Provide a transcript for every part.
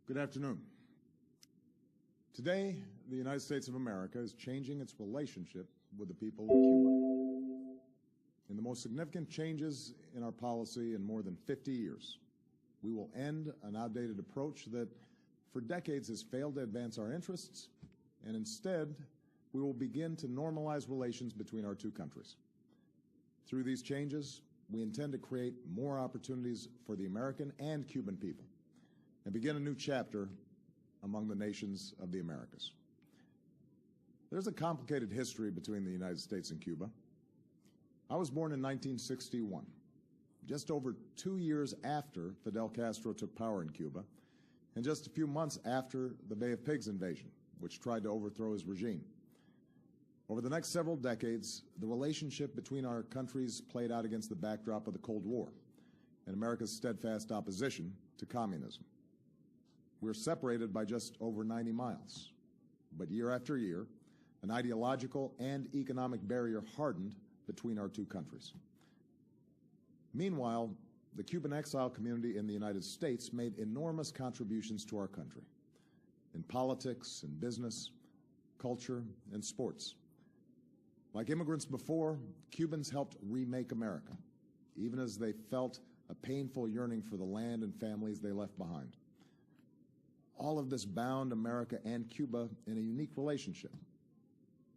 Good afternoon. Today, the United States of America is changing its relationship with the people of Cuba. In the most significant changes in our policy in more than 50 years, we will end an outdated approach that for decades has failed to advance our interests, and instead, we will begin to normalize relations between our two countries. Through these changes, we intend to create more opportunities for the American and Cuban people and begin a new chapter among the nations of the Americas. There's a complicated history between the United States and Cuba. I was born in 1961, just over 2 years after Fidel Castro took power in Cuba, and just a few months after the Bay of Pigs invasion, which tried to overthrow his regime. Over the next several decades, the relationship between our countries played out against the backdrop of the Cold War and America's steadfast opposition to communism. We're separated by just over 90 miles, but year after year, an ideological and economic barrier hardened between our two countries. Meanwhile, the Cuban exile community in the United States made enormous contributions to our country in politics and business, culture, and sports. Like immigrants before, Cubans helped remake America, even as they felt a painful yearning for the land and families they left behind. All of this bound America and Cuba in a unique relationship,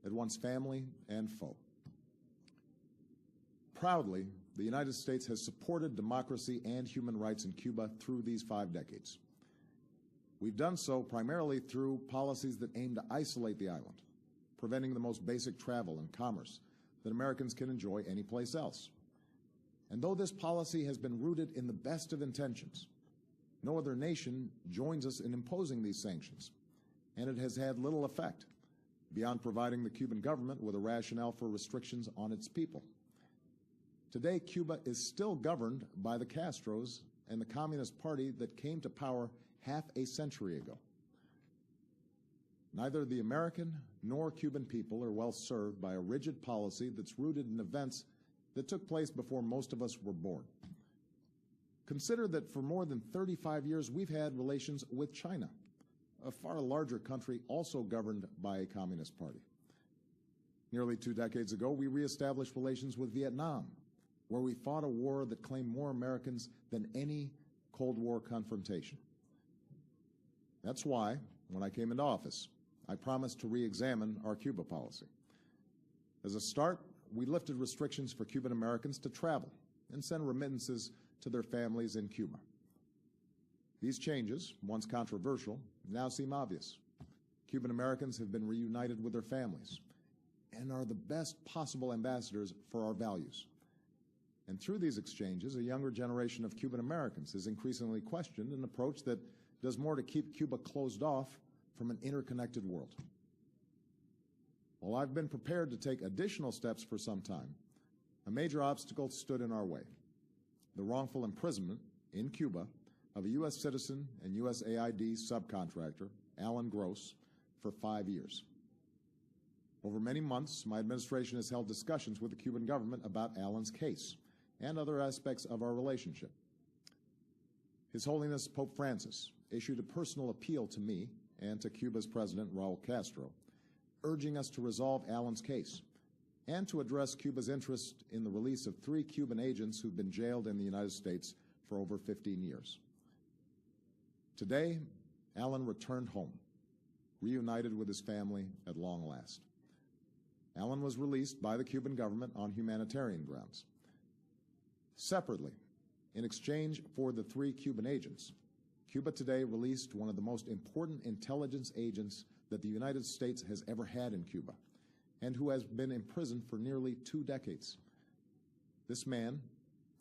at once family and foe. Proudly, the United States has supported democracy and human rights in Cuba through these 5 decades. We've done so primarily through policies that aim to isolate the island, preventing the most basic travel and commerce that Americans can enjoy anyplace else. And though this policy has been rooted in the best of intentions, no other nation joins us in imposing these sanctions, and it has had little effect beyond providing the Cuban government with a rationale for restrictions on its people. Today, Cuba is still governed by the Castros and the Communist Party that came to power half a century ago. Neither the American nor Cuban people are well served by a rigid policy that's rooted in events that took place before most of us were born. Consider that for more than 35 years we've had relations with China, a far larger country also governed by a Communist Party. Nearly 2 decades ago, we reestablished relations with Vietnam, where we fought a war that claimed more Americans than any Cold War confrontation. That's why, when I came into office, I promised to re-examine our Cuba policy. As a start, we lifted restrictions for Cuban Americans to travel and send remittances to their families in Cuba. These changes, once controversial, now seem obvious. Cuban Americans have been reunited with their families and are the best possible ambassadors for our values. And through these exchanges, a younger generation of Cuban Americans has increasingly questioned an approach that does more to keep Cuba closed off from an interconnected world. While I've been prepared to take additional steps for some time, a major obstacle stood in our way: the wrongful imprisonment in Cuba of a U.S. citizen and USAID subcontractor, Alan Gross, for 5 years. Over many months, my administration has held discussions with the Cuban government about Alan's case and other aspects of our relationship. His Holiness Pope Francis issued a personal appeal to me and to Cuba's President, Raul Castro, urging us to resolve Alan's case and to address Cuba's interest in the release of 3 Cuban agents who've been jailed in the United States for over 15 years. Today, Alan returned home, reunited with his family at long last. Alan was released by the Cuban government on humanitarian grounds. Separately, in exchange for the 3 Cuban agents, Cuba today released one of the most important intelligence agents that the United States has ever had in Cuba, and who has been imprisoned for nearly 2 decades. This man,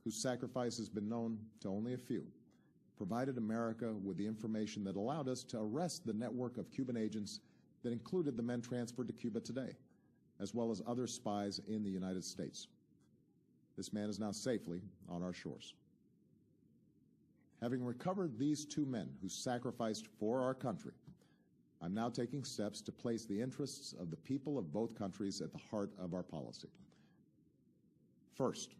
whose sacrifice has been known to only a few, provided America with the information that allowed us to arrest the network of Cuban agents that included the men transferred to Cuba today, as well as other spies in the United States. This man is now safely on our shores. Having recovered these 2 men who sacrificed for our country, I'm now taking steps to place the interests of the people of both countries at the heart of our policy. First,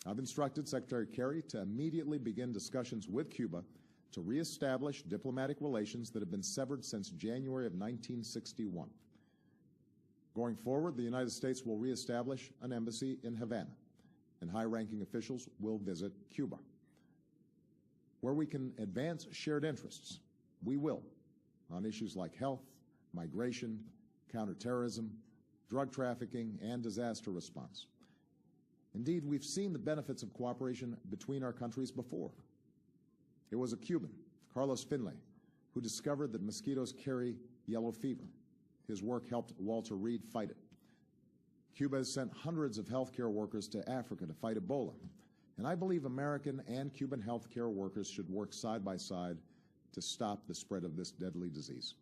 I've instructed Secretary Kerry to immediately begin discussions with Cuba to reestablish diplomatic relations that have been severed since January of 1961. Going forward, the United States will reestablish an embassy in Havana, and high-ranking officials will visit Cuba. Where we can advance shared interests, we will, on issues like health, migration, counterterrorism, drug trafficking, and disaster response. Indeed, we've seen the benefits of cooperation between our countries before. It was a Cuban, Carlos Finlay, who discovered that mosquitoes carry yellow fever. His work helped Walter Reed fight it. Cuba has sent hundreds of healthcare workers to Africa to fight Ebola, and I believe American and Cuban healthcare workers should work side by side to stop the spread of this deadly disease.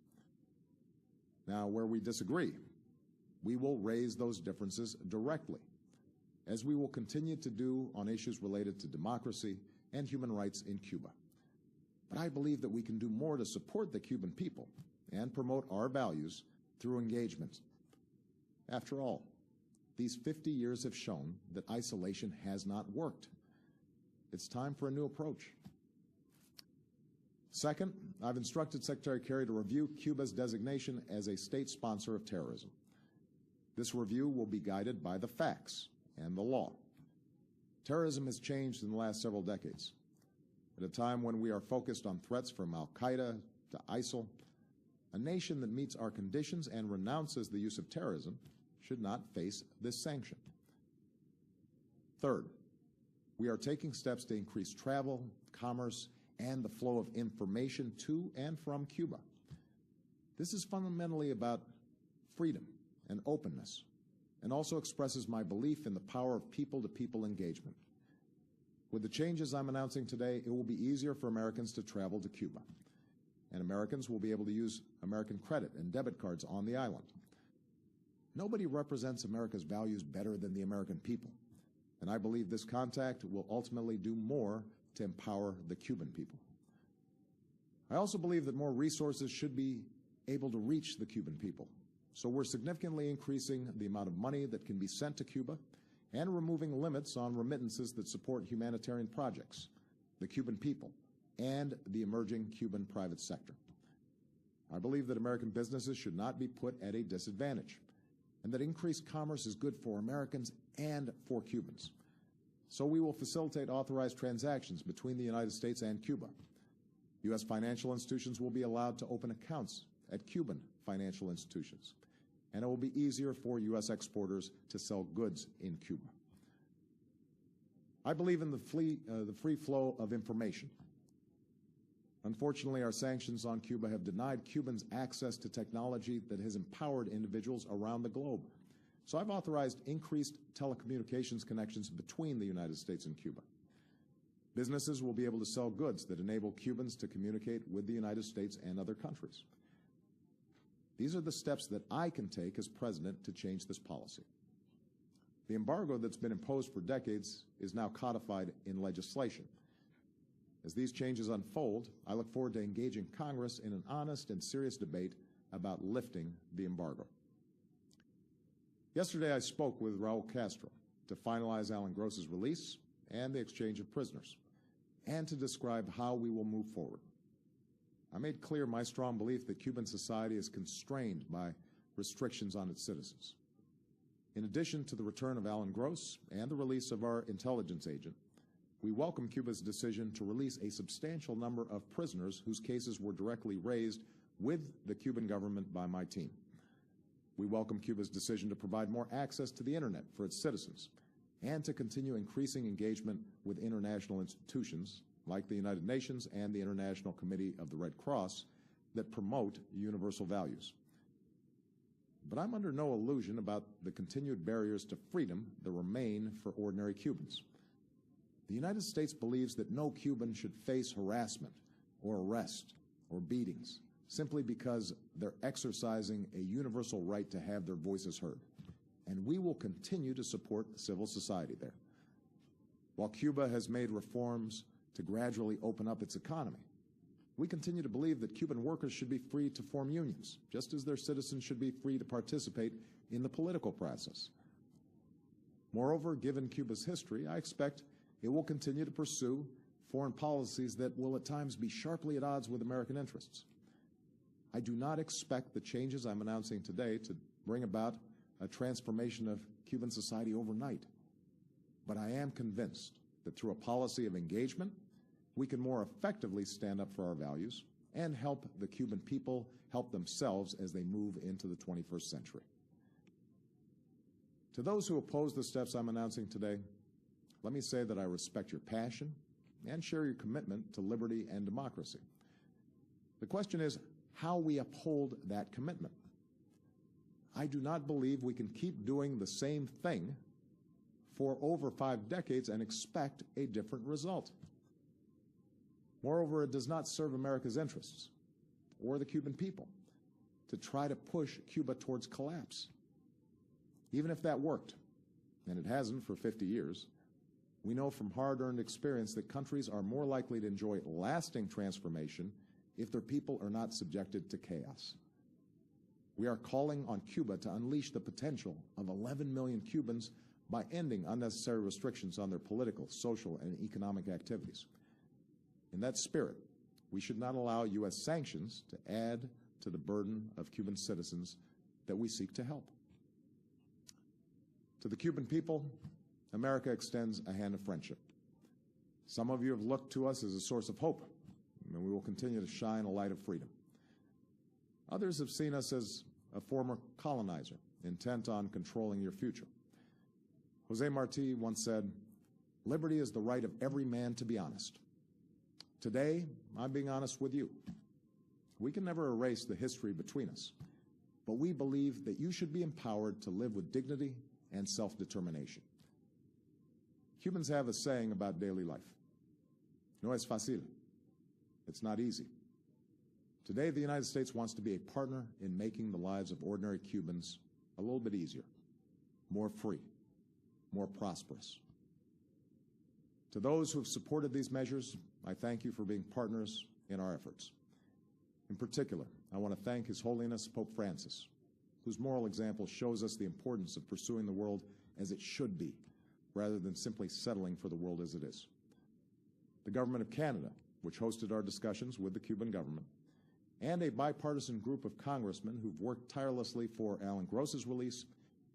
Now, where we disagree, we will raise those differences directly, as we will continue to do on issues related to democracy and human rights in Cuba. But I believe that we can do more to support the Cuban people and promote our values through engagement. After all, these 50 years have shown that isolation has not worked. It's time for a new approach. Second, I've instructed Secretary Kerry to review Cuba's designation as a state sponsor of terrorism. This review will be guided by the facts and the law. Terrorism has changed in the last several decades. At a time when we are focused on threats from al-Qaeda to ISIL, a nation that meets our conditions and renounces the use of terrorism should not face this sanction. Third, we are taking steps to increase travel, commerce, and the flow of information to and from Cuba. This is fundamentally about freedom and openness, and also expresses my belief in the power of people-to-people engagement. With the changes I'm announcing today, it will be easier for Americans to travel to Cuba, and Americans will be able to use American credit and debit cards on the island. Nobody represents America's values better than the American people, and I believe this contact will ultimately do more to empower the Cuban people. I also believe that more resources should be able to reach the Cuban people, so we're significantly increasing the amount of money that can be sent to Cuba and removing limits on remittances that support humanitarian projects, the Cuban people, and the emerging Cuban private sector. I believe that American businesses should not be put at a disadvantage, and that increased commerce is good for Americans and for Cubans. So we will facilitate authorized transactions between the United States and Cuba. U.S. financial institutions will be allowed to open accounts at Cuban financial institutions, and it will be easier for U.S. exporters to sell goods in Cuba. I believe in the free flow of information. Unfortunately, our sanctions on Cuba have denied Cubans access to technology that has empowered individuals around the globe. So I've authorized increased telecommunications connections between the United States and Cuba. Businesses will be able to sell goods that enable Cubans to communicate with the United States and other countries. These are the steps that I can take as president to change this policy. The embargo that's been imposed for decades is now codified in legislation. As these changes unfold, I look forward to engaging Congress in an honest and serious debate about lifting the embargo. Yesterday, I spoke with Raul Castro to finalize Alan Gross's release and the exchange of prisoners, and to describe how we will move forward. I made clear my strong belief that Cuban society is constrained by restrictions on its citizens. In addition to the return of Alan Gross and the release of our intelligence agent, we welcome Cuba's decision to release a substantial number of prisoners whose cases were directly raised with the Cuban government by my team. We welcome Cuba's decision to provide more access to the Internet for its citizens and to continue increasing engagement with international institutions like the United Nations and the International Committee of the Red Cross that promote universal values. But I'm under no illusion about the continued barriers to freedom that remain for ordinary Cubans. The United States believes that no Cuban should face harassment or arrest or beatings simply because they're exercising a universal right to have their voices heard. And we will continue to support civil society there. While Cuba has made reforms to gradually open up its economy, we continue to believe that Cuban workers should be free to form unions, just as their citizens should be free to participate in the political process. Moreover, given Cuba's history, I expect it will continue to pursue foreign policies that will at times be sharply at odds with American interests. I do not expect the changes I'm announcing today to bring about a transformation of Cuban society overnight, but I am convinced that through a policy of engagement, we can more effectively stand up for our values and help the Cuban people help themselves as they move into the 21st century. To those who oppose the steps I'm announcing today, let me say that I respect your passion and share your commitment to liberty and democracy. The question is how we uphold that commitment. I do not believe we can keep doing the same thing for over 5 decades and expect a different result. Moreover, it does not serve America's interests or the Cuban people to try to push Cuba towards collapse. Even if that worked, and it hasn't for 50 years, we know from hard-earned experience that countries are more likely to enjoy lasting transformation if their people are not subjected to chaos. We are calling on Cuba to unleash the potential of 11 million Cubans by ending unnecessary restrictions on their political, social, and economic activities. In that spirit, we should not allow U.S. sanctions to add to the burden of Cuban citizens that we seek to help. To the Cuban people, America extends a hand of friendship. Some of you have looked to us as a source of hope, and we will continue to shine a light of freedom. Others have seen us as a former colonizer, intent on controlling your future. Jose Marti once said, "Liberty is the right of every man to be honest." Today, I'm being honest with you. We can never erase the history between us, but we believe that you should be empowered to live with dignity and self-determination. Cubans have a saying about daily life. No es fácil. It's not easy. Today, the United States wants to be a partner in making the lives of ordinary Cubans a little bit easier, more free, more prosperous. To those who have supported these measures, I thank you for being partners in our efforts. In particular, I want to thank His Holiness Pope Francis, whose moral example shows us the importance of pursuing the world as it should be, rather than simply settling for the world as it is. The Government of Canada, which hosted our discussions with the Cuban government, and a bipartisan group of congressmen who've worked tirelessly for Alan Gross's release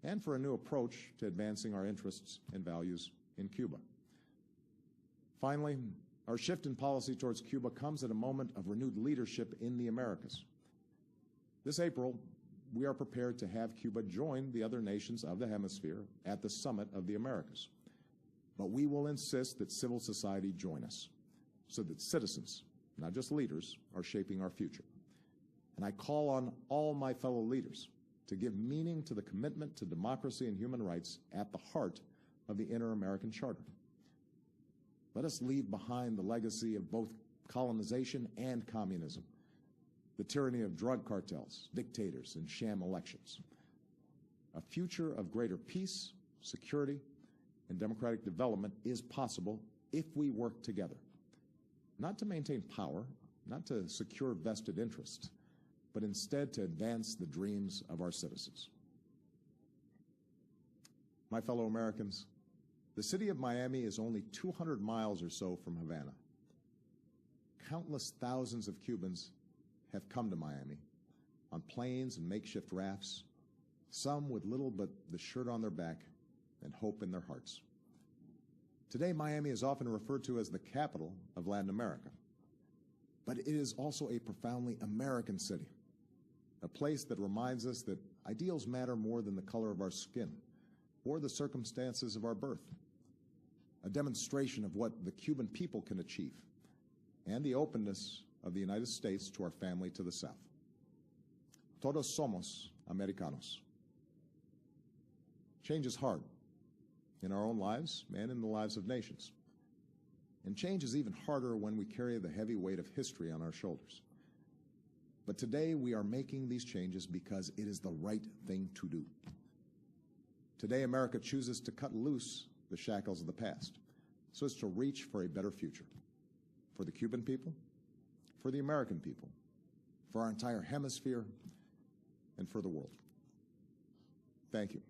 and for a new approach to advancing our interests and values in Cuba. Finally, our shift in policy towards Cuba comes at a moment of renewed leadership in the Americas. This April, we are prepared to have Cuba join the other nations of the hemisphere at the Summit of the Americas. But we will insist that civil society join us, so that citizens, not just leaders, are shaping our future. And I call on all my fellow leaders to give meaning to the commitment to democracy and human rights at the heart of the Inter-American Charter. Let us leave behind the legacy of both colonization and communism, the tyranny of drug cartels, dictators, and sham elections. A future of greater peace, security, and democratic development is possible if we work together, not to maintain power, not to secure vested interests, but instead to advance the dreams of our citizens. My fellow Americans, the city of Miami is only 200 miles or so from Havana. Countless thousands of Cubans have come to Miami on planes and makeshift rafts, some with little but the shirt on their back and hope in their hearts. Today, Miami is often referred to as the capital of Latin America, but it is also a profoundly American city, a place that reminds us that ideals matter more than the color of our skin or the circumstances of our birth, a demonstration of what the Cuban people can achieve, and the openness of the United States to our family to the south. Todos somos Americanos. Change is hard in our own lives and in the lives of nations. And change is even harder when we carry the heavy weight of history on our shoulders. But today we are making these changes because it is the right thing to do. Today America chooses to cut loose the shackles of the past so as to reach for a better future for the Cuban people, for the American people, for our entire hemisphere, and for the world. Thank you.